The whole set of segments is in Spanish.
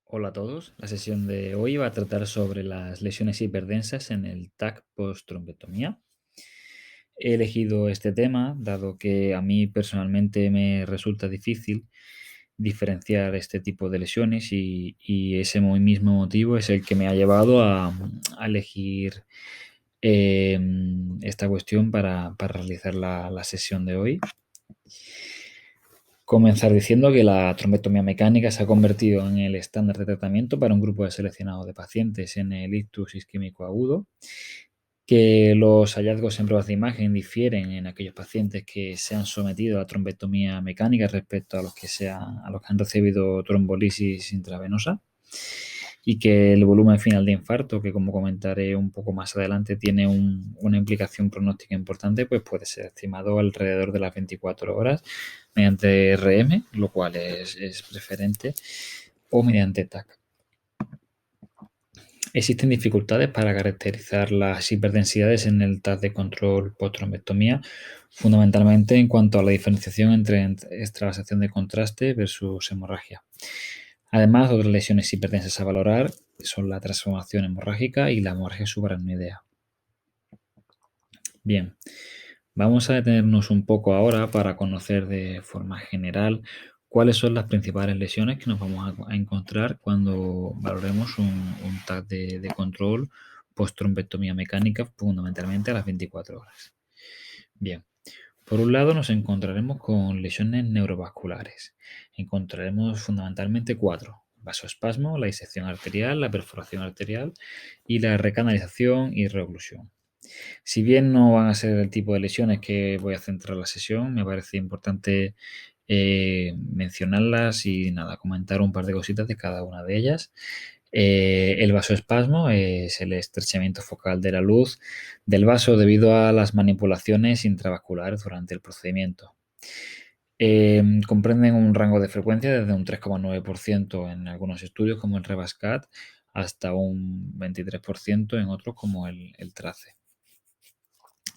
Hola a todos. La sesión de hoy va a tratar sobre las lesiones hiperdensas en el TAC post-trombectomía. He elegido este tema dado que a mí personalmente me resulta difícil diferenciar este tipo de lesiones y ese mismo motivo es el que me ha llevado a elegir esta cuestión para realizar la sesión de hoy. Comenzar diciendo que la trombectomía mecánica se ha convertido en el estándar de tratamiento para un grupo seleccionado de pacientes en el ictus isquémico agudo, que los hallazgos en pruebas de imagen difieren en aquellos pacientes que se han sometido a trombectomía mecánica respecto a a los que han recibido trombolisis intravenosa, y que el volumen final de infarto, que como comentaré un poco más adelante, tiene una implicación pronóstica importante, pues puede ser estimado alrededor de las 24 horas mediante RM, lo cual es preferente, o mediante TAC. Existen dificultades para caracterizar las hiperdensidades en el TAC de control post-trombectomía, fundamentalmente en cuanto a la diferenciación entre extravasación de contraste versus hemorragia. Además, otras lesiones hiperdensas a valorar son la transformación hemorrágica y la hemorragia subaracnoidea. Bien, vamos a detenernos un poco ahora para conocer de forma general cuáles son las principales lesiones que nos vamos a encontrar cuando valoremos un TAC de control post-trombectomía mecánica, fundamentalmente a las 24 horas. Bien, por un lado nos encontraremos con lesiones neurovasculares. Encontraremos fundamentalmente cuatro: vasoespasmo, la disección arterial, la perforación arterial y la recanalización y reoclusión. Si bien no van a ser el tipo de lesiones que voy a centrar la sesión, me parece importante mencionarlas y nada, comentar un par de cositas de cada una de ellas. El vasoespasmo es el estrechamiento focal de la luz del vaso debido a las manipulaciones intravasculares durante el procedimiento. Comprenden un rango de frecuencia desde un 3,9% en algunos estudios como el REVASCAT hasta un 23% en otros como el TRACE.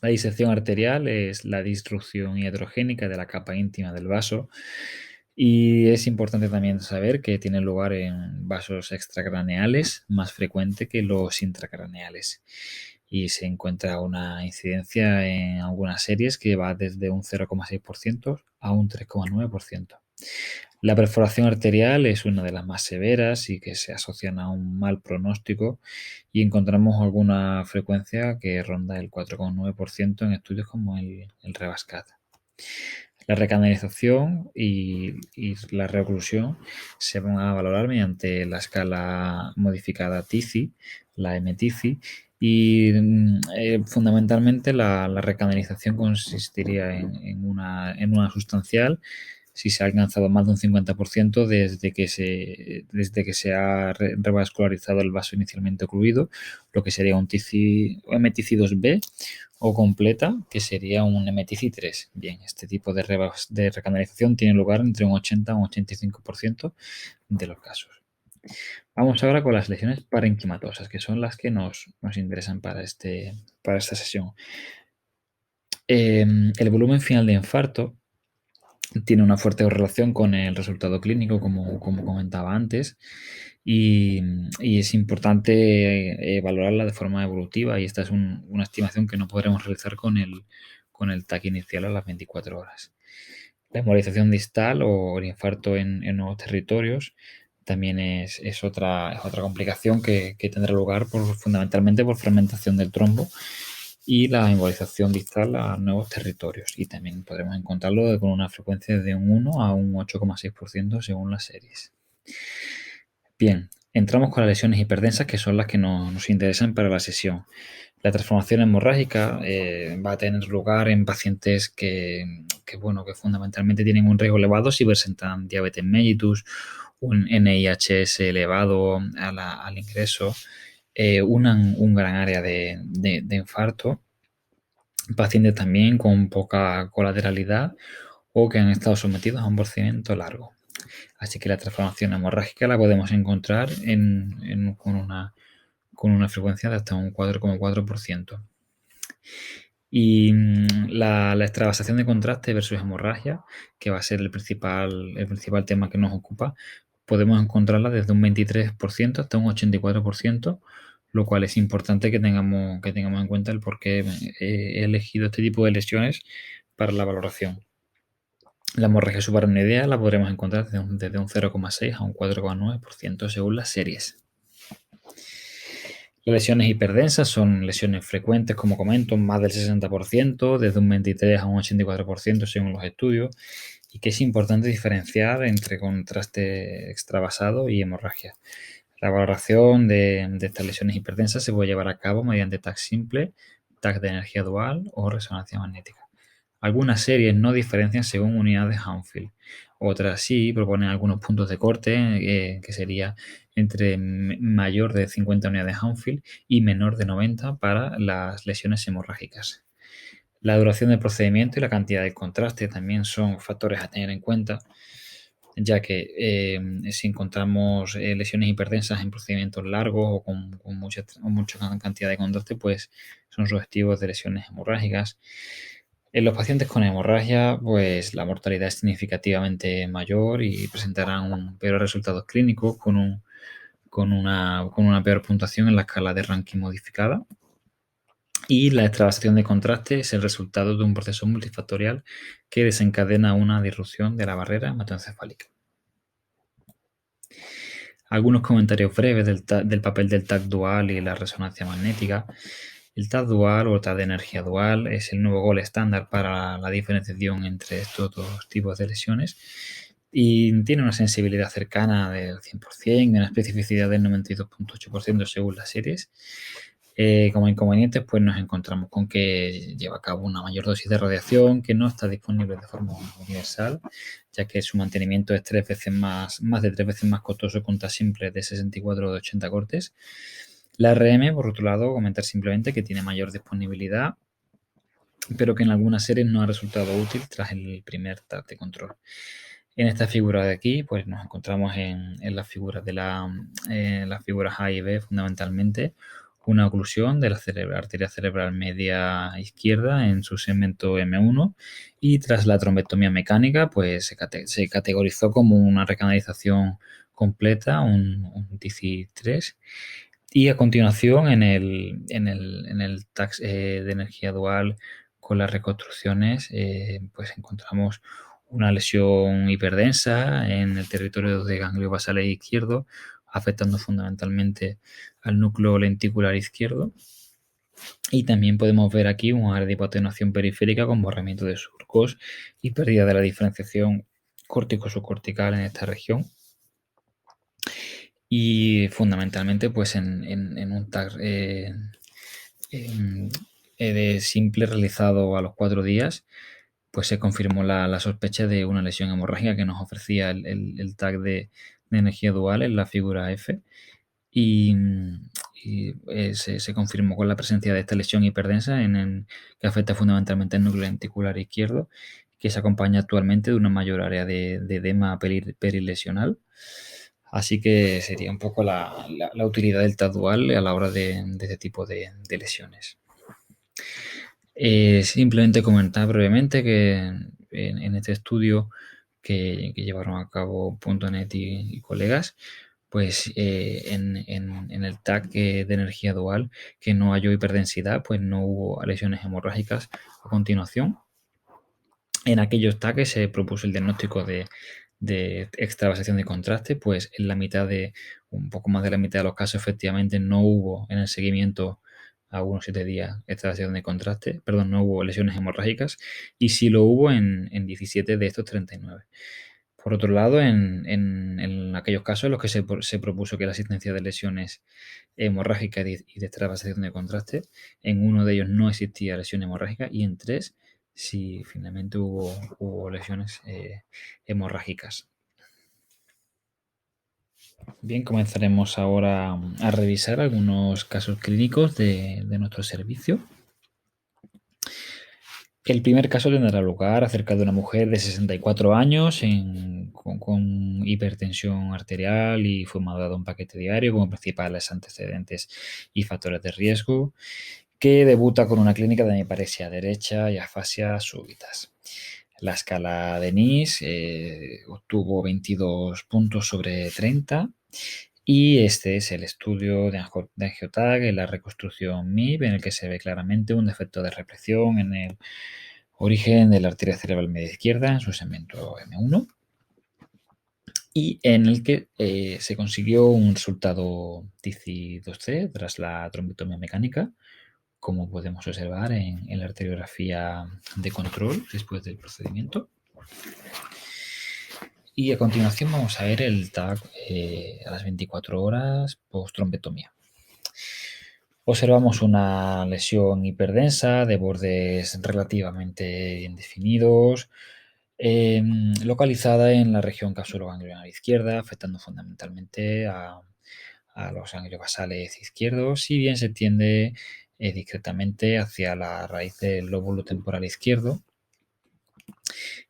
La disección arterial es la disrupción iatrogénica de la capa íntima del vaso, y es importante también saber que tiene lugar en vasos extracraneales, más frecuente que los intracraneales, y se encuentra una incidencia en algunas series que va desde un 0,6% a un 3,9%. La perforación arterial es una de las más severas y que se asocian a un mal pronóstico, y encontramos alguna frecuencia que ronda el 4,9% en estudios como el REVASCAT. La recanalización y la reoclusión se van a valorar mediante la escala modificada TICI, la MTICI, y fundamentalmente la recanalización consistiría en una sustancial si se ha alcanzado más de un 50% desde que se ha revascularizado el vaso inicialmente ocluido, lo que sería un TICI o MTICI 2B, o completa, que sería un MTICI 3. Bien, este tipo de recanalización tiene lugar entre un 80 y un 85% de los casos. Vamos ahora con las lesiones parenquimatosas, que son las que nos interesan para esta sesión. El volumen final de infarto tiene una fuerte relación con el resultado clínico, como comentaba antes, y es importante valorarla de forma evolutiva, y esta es una estimación que no podremos realizar con el TAC inicial a las 24 horas. La embolización distal o el infarto en nuevos territorios también es otra complicación que tendrá lugar fundamentalmente por fragmentación del trombo y la embolización distal a nuevos territorios, y también podremos encontrarlo con una frecuencia de un 1 a un 8,6% según las series. Bien, entramos con las lesiones hiperdensas, que son las que nos interesan para la sesión. La transformación hemorrágica va a tener lugar en pacientes que fundamentalmente tienen un riesgo elevado si presentan diabetes mellitus, un NIHS elevado al ingreso, un gran área de infarto, pacientes también con poca colateralidad o que han estado sometidos a un procedimiento largo. Así que la transformación hemorrágica la podemos encontrar con una frecuencia de hasta un 4,4%. Y la extravasación de contraste versus hemorragia, que va a ser el principal tema que nos ocupa, podemos encontrarla desde un 23% hasta un 84%, lo cual es importante que tengamos en cuenta el por qué he elegido este tipo de lesiones para la valoración. La hemorragia subaracnoidea la podremos encontrar desde un 0,6 a un 4,9% según las series. Las lesiones hiperdensas son lesiones frecuentes, como comento, más del 60%, desde un 23 a un 84% según los estudios, y que es importante diferenciar entre contraste extravasado y hemorragia. La valoración de estas lesiones hiperdensas se puede llevar a cabo mediante TAC simple, TAC de energía dual o resonancia magnética. Algunas series no diferencian según unidades de Hounsfield. Otras sí proponen algunos puntos de corte, que sería entre mayor de 50 unidades de Hounsfield y menor de 90 para las lesiones hemorrágicas. La duración del procedimiento y la cantidad de contraste también son factores a tener en cuenta, ya que si encontramos lesiones hiperdensas en procedimientos largos o con mucha cantidad de contraste, pues son sugestivos de lesiones hemorrágicas. En los pacientes con hemorragia, pues la mortalidad es significativamente mayor y presentarán peores resultados clínicos con una peor puntuación en la escala de Rankin modificada. Y la extravasación de contraste es el resultado de un proceso multifactorial que desencadena una disrupción de la barrera hematoencefálica. Algunos comentarios breves del papel del TAC dual y la resonancia magnética. El TAC dual o TAC de energía dual es el nuevo gold estándar para la diferenciación entre estos dos tipos de lesiones y tiene una sensibilidad cercana del 100% y una especificidad del 92,8% según las series. Como inconvenientes, pues nos encontramos con que lleva a cabo una mayor dosis de radiación que no está disponible de forma universal, ya que su mantenimiento es más de 3 veces más costoso que un TAC simple de 64 o de 80 cortes. La RM, por otro lado, comentar simplemente que tiene mayor disponibilidad, pero que en algunas series no ha resultado útil tras el primer TAC de control. En esta figura de aquí, pues nos encontramos en las figuras de las figuras A y B fundamentalmente una oclusión de la arteria cerebral media izquierda en su segmento M1 y tras la trombectomía mecánica, pues se categorizó como una recanalización completa, un TC3. Y a continuación, en el TAC de energía dual con las reconstrucciones, pues encontramos una lesión hiperdensa en el territorio de ganglio basal izquierdo, afectando fundamentalmente al núcleo lenticular izquierdo. Y también podemos ver aquí un área de hipotenuación periférica con borramiento de surcos y pérdida de la diferenciación córtico-subcortical en esta región. Y fundamentalmente, pues en un TAC de simple realizado a los 4 días, pues se confirmó la sospecha de una lesión hemorrágica que nos ofrecía el TAC de energía dual en la figura F. Y se confirmó con la presencia de esta lesión hiperdensa que afecta fundamentalmente el núcleo lenticular izquierdo, que se acompaña actualmente de una mayor área de edema perilesional. Así que sería un poco la utilidad del TAC dual a la hora de este tipo de lesiones. Simplemente comentar brevemente que en este estudio que llevaron a cabo .NET y colegas, pues en el TAC de energía dual que no halló hiperdensidad, pues no hubo lesiones hemorrágicas a continuación. En aquellos TAC se propuso el diagnóstico de extravasación de contraste, pues en un poco más de la mitad de los casos efectivamente no hubo en el seguimiento a unos 7 días extravasación de contraste, perdón, no hubo lesiones hemorrágicas y sí lo hubo en 17 de estos 39. Por otro lado, en aquellos casos en los que se propuso que la existencia de lesiones hemorrágicas y de extravasación de contraste, en uno de ellos no existía lesión hemorrágica y en 3 sí finalmente hubo lesiones hemorrágicas. Bien, comenzaremos ahora a revisar algunos casos clínicos de nuestro servicio. El primer caso tendrá lugar acerca de una mujer de 64 años con hipertensión arterial y fumado de un paquete diario como principales antecedentes y factores de riesgo, que debuta con una clínica de hemiparesia derecha y afasia súbitas. La escala de NIS obtuvo 22 puntos sobre 30 y este es el estudio de Angiotag en la reconstrucción MIB en el que se ve claramente un defecto de represión en el origen de la arteria cerebral media izquierda en su segmento M1 y en el que se consiguió un resultado TICI-2C tras la trombotomía mecánica, como podemos observar en la arteriografía de control después del procedimiento. Y a continuación vamos a ver el TAC a las 24 horas post-trombotomía. Observamos una lesión hiperdensa de bordes relativamente indefinidos, localizada en la región capsuloganglionar izquierda, afectando fundamentalmente a los ganglios basales izquierdos, si bien se tiende discretamente hacia la raíz del lóbulo temporal izquierdo.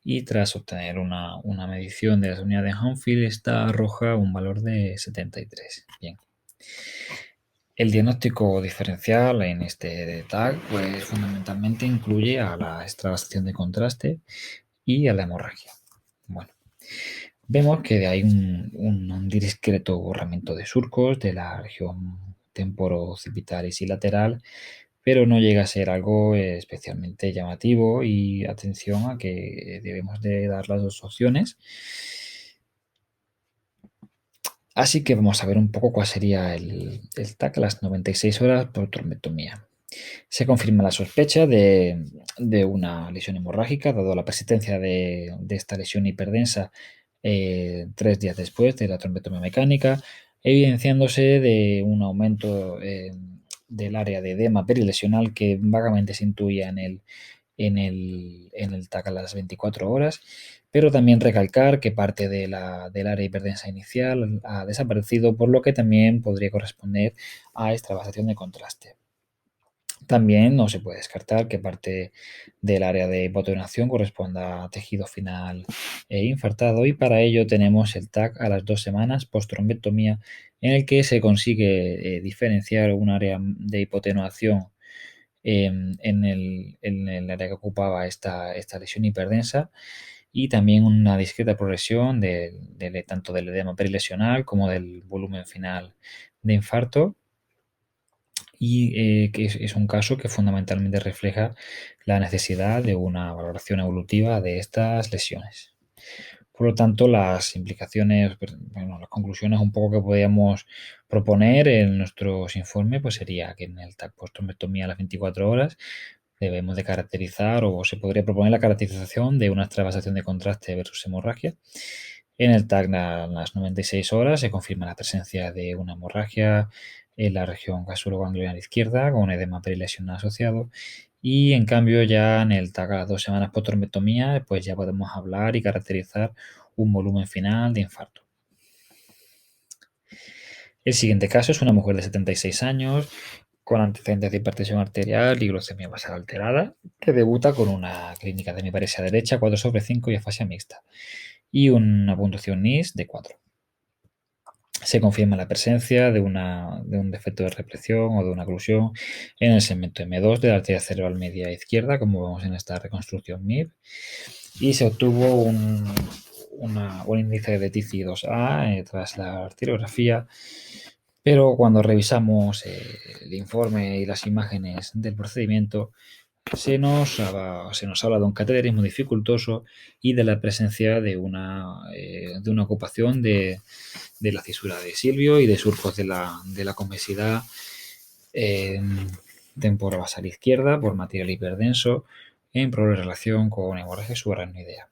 Y tras obtener una medición de las unidades de Hanfield, esta arroja un valor de 73. Bien. El diagnóstico diferencial en este TAC pues, fundamentalmente incluye a la extravasación de contraste y a la hemorragia. Bueno, vemos que hay un discreto borramiento de surcos de la región temporocipitaris y lateral, pero no llega a ser algo especialmente llamativo y atención a que debemos de dar las dos opciones. Así que vamos a ver un poco cuál sería el TAC a las 96 horas por trombectomía. Se confirma la sospecha de una lesión hemorrágica, dado la persistencia de esta lesión hiperdensa 3 días después de la trombectomía mecánica, evidenciándose de un aumento del área de edema perilesional que vagamente se intuía en el TAC a las 24 horas, pero también recalcar que parte del área hiperdensa inicial ha desaparecido, por lo que también podría corresponder a extravasación de contraste. También no se puede descartar que parte del área de hipotonación corresponda a tejido final infartado y para ello tenemos el TAC a las 2 semanas post-trombectomía en el que se consigue diferenciar un área de hipotenuación en el área que ocupaba esta lesión hiperdensa y también una discreta progresión tanto del edema perilesional como del volumen final de infarto y que es un caso que fundamentalmente refleja la necesidad de una valoración evolutiva de estas lesiones. Por lo tanto, las implicaciones, bueno, las conclusiones un poco que podríamos proponer en nuestros informes, pues sería que en el TAC post-trombectomía a las 24 horas debemos de caracterizar o se podría proponer la caracterización de una extravasación de contraste versus hemorragia. En el TAC a las 96 horas se confirma la presencia de una hemorragia en la región casuloganglionar izquierda con edema perilesional asociado y en cambio ya en el TAC a las 2 semanas post-trombectomía pues ya podemos hablar y caracterizar un volumen final de infarto. El siguiente caso es una mujer de 76 años con antecedentes de hipertensión arterial y glucemia basal alterada, que debuta con una clínica de hemiparesia derecha 4/5 y afasia mixta, y una puntuación NIS de 4. Se confirma la presencia de un defecto de represión o de una oclusión en el segmento M2 de la arteria cerebral media izquierda, como vemos en esta reconstrucción MIB, y se obtuvo un índice de TICI-2A tras la arteriografía, pero cuando revisamos el informe y las imágenes del procedimiento, se nos habla de un cateterismo dificultoso y de la presencia de una ocupación de la cisura de Silvio y de surcos de la convexidad temporobasal izquierda por material hiperdenso en probable relación con hemorragia subaracnoidea.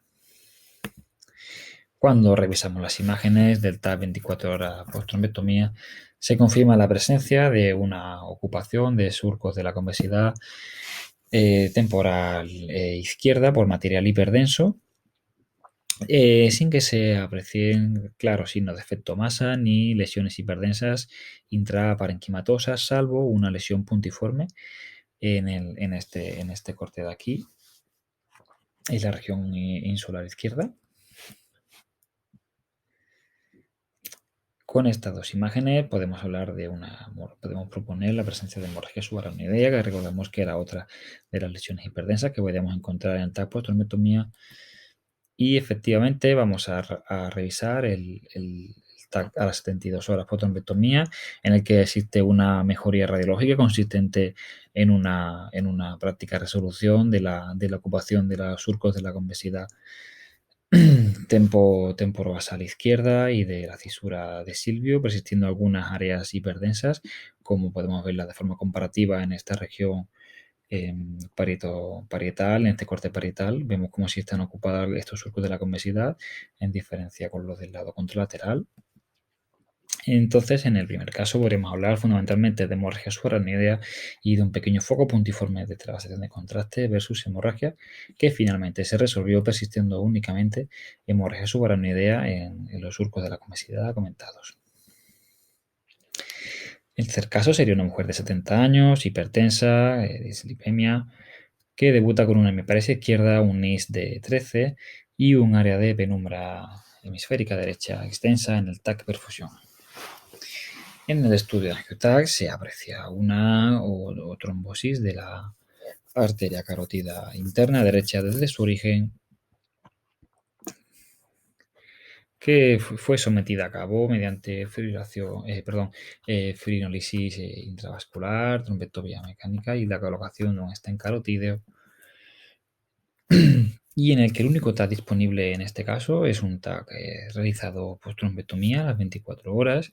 Cuando revisamos las imágenes del TAC 24 horas post-trombectomía, se confirma la presencia de una ocupación de surcos de la convexidad temporal izquierda por material hiperdenso, sin que se aprecien claros signos de efecto masa ni lesiones hiperdensas intraparenquimatosas, salvo una lesión puntiforme en este corte de aquí, en la región insular izquierda. Con estas dos imágenes podemos hablar podemos proponer la presencia de hemorragia subaracnoidea, que recordemos que era otra de las lesiones hiperdensas que podríamos encontrar en TAC post-trombotomía. Y efectivamente vamos a revisar el TAC a las 72 horas post-trombotomía, en el que existe una mejoría radiológica consistente en una práctica resolución de la ocupación de los surcos de la convexidad temporobasal izquierda y de la cisura de Silvio, persistiendo algunas áreas hiperdensas, como podemos verla de forma comparativa en esta región parietal, en este corte parietal. Vemos cómo sí están ocupados estos surcos de la convexidad, en diferencia con los del lado contralateral. Entonces, en el primer caso, podríamos hablar fundamentalmente de hemorragia subaracnoidea y de un pequeño foco puntiforme de traslación de contraste versus hemorragia, que finalmente se resolvió persistiendo únicamente hemorragia subaracnoidea en los surcos de la convexidad comentados. El tercer caso sería una mujer de 70 años, hipertensa, dislipemia, que debuta con una hemiparesia izquierda, un NIS de 13 y un área de penumbra hemisférica derecha extensa en el TAC perfusión. En el estudio de AngioTAC se aprecia una o trombosis de la arteria carótida interna derecha desde su origen, que fue sometida a cabo mediante fibrinólisis intravascular, trombectomía mecánica y la colocación de un stent carotídeo, y en el que el único TAC disponible en este caso es un TAC realizado post-trombectomía a las 24 horas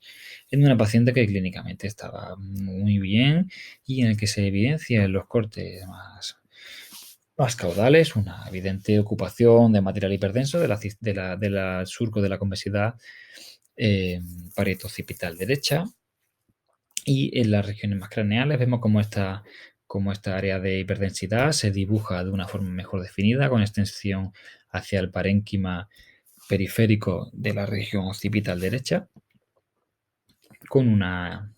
en una paciente que clínicamente estaba muy bien y en el que se evidencia en los cortes más caudales una evidente ocupación de material hiperdenso del surco de la convexidad parieto-occipital derecha, y en las regiones más craneales vemos cómo esta área de hiperdensidad se dibuja de una forma mejor definida, con extensión hacia el parénquima periférico de la región occipital derecha, con una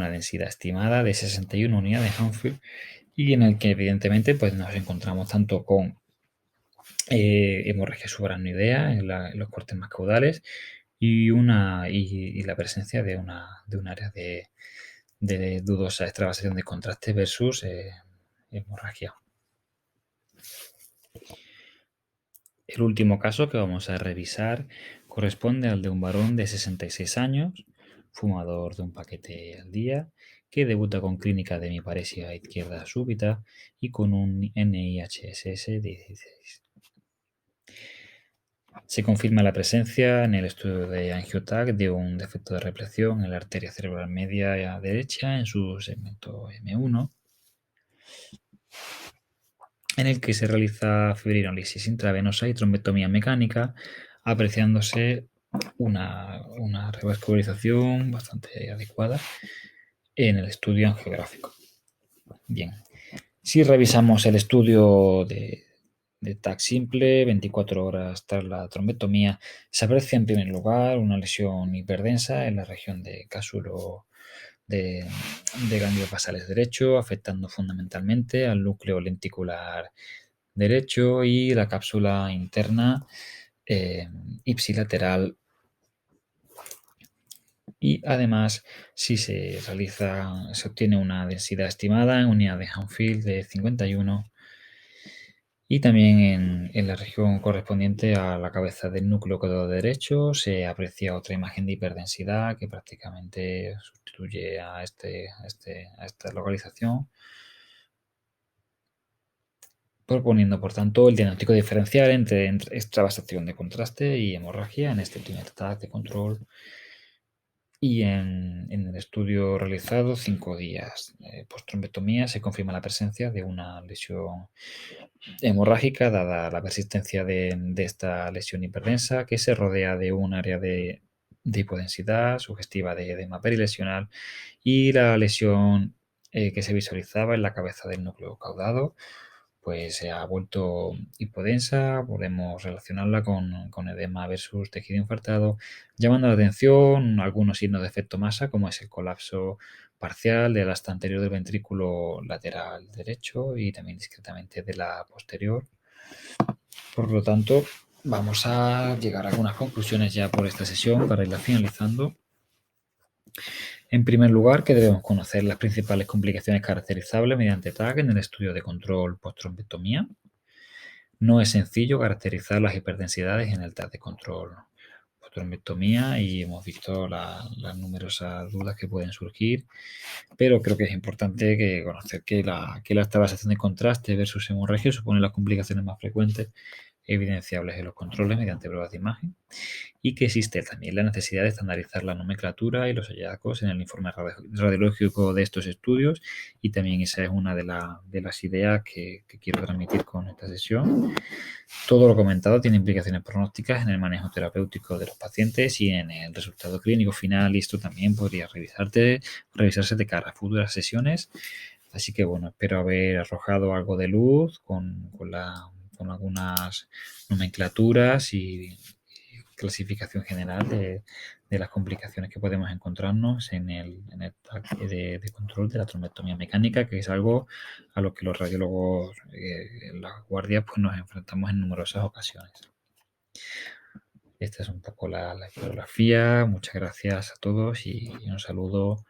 densidad estimada de 61 unidades de Hanfield, y en el que evidentemente pues, nos encontramos tanto con hemorragia subaracnoidea en los cortes más caudales y la presencia de un área de dudosa extravasación de contraste versus hemorragia. El último caso que vamos a revisar corresponde al de un varón de 66 años, fumador de un paquete al día, que debuta con clínica de hemiparesia izquierda súbita y con un NIHSS de 16. Se confirma la presencia en el estudio de AngioTAC de un defecto de represión en la arteria cerebral media derecha en su segmento M1, en el que se realiza fibrinólisis intravenosa y trombectomía mecánica, apreciándose una revascularización bastante adecuada en el estudio angiográfico. Bien, si revisamos el estudio de TAC simple, 24 horas tras la trombectomía, se aprecia en primer lugar una lesión hiperdensa en la región de cásulo de ganglios basales derecho, afectando fundamentalmente al núcleo lenticular derecho y la cápsula interna ipsilateral. Y además, si se obtiene una densidad estimada en unidad de Hanfield de 51, y también en la región correspondiente a la cabeza del núcleo caudado derecho se aprecia otra imagen de hiperdensidad que prácticamente sustituye a esta localización, proponiendo por tanto el diagnóstico diferencial entre extravasación de contraste y hemorragia en este primer TAC de control. Y en el estudio realizado 5 días post-trombectomía se confirma la presencia de una lesión hemorrágica, dada la persistencia de esta lesión hiperdensa, que se rodea de un área de hipodensidad sugestiva de edema perilesional, y la lesión que se visualizaba en la cabeza del núcleo caudado pues se ha vuelto hipodensa. Podemos relacionarla con edema versus tejido infartado, llamando la atención algunos signos de efecto masa, como es el colapso parcial del asta anterior del ventrículo lateral derecho y también discretamente de la posterior. Por lo tanto, vamos a llegar a algunas conclusiones ya por esta sesión para irla finalizando. En primer lugar, que debemos conocer las principales complicaciones caracterizables mediante TAC en el estudio de control post-trombectomía. No es sencillo caracterizar las hiperdensidades en el TAC de control post-trombectomía y hemos visto las numerosas dudas que pueden surgir, pero creo que es importante conocer que la establecización de contraste versus hemorragia supone las complicaciones más frecuentes evidenciables en los controles mediante pruebas de imagen y que existe también la necesidad de estandarizar la nomenclatura y los hallazgos en el informe radiológico de estos estudios, y también esa es una de las ideas que quiero transmitir con esta sesión. Todo lo comentado tiene implicaciones pronósticas en el manejo terapéutico de los pacientes y en el resultado clínico final, y esto también podría revisarse de cara a futuras sesiones. Así que bueno, espero haber arrojado algo de luz con algunas nomenclaturas y clasificación general de las complicaciones que podemos encontrarnos en el TAC de control de la trombectomía mecánica, que es algo a lo que los radiólogos en las guardias pues, nos enfrentamos en numerosas ocasiones. Esta es un poco la historiografía. Muchas gracias a todos y un saludo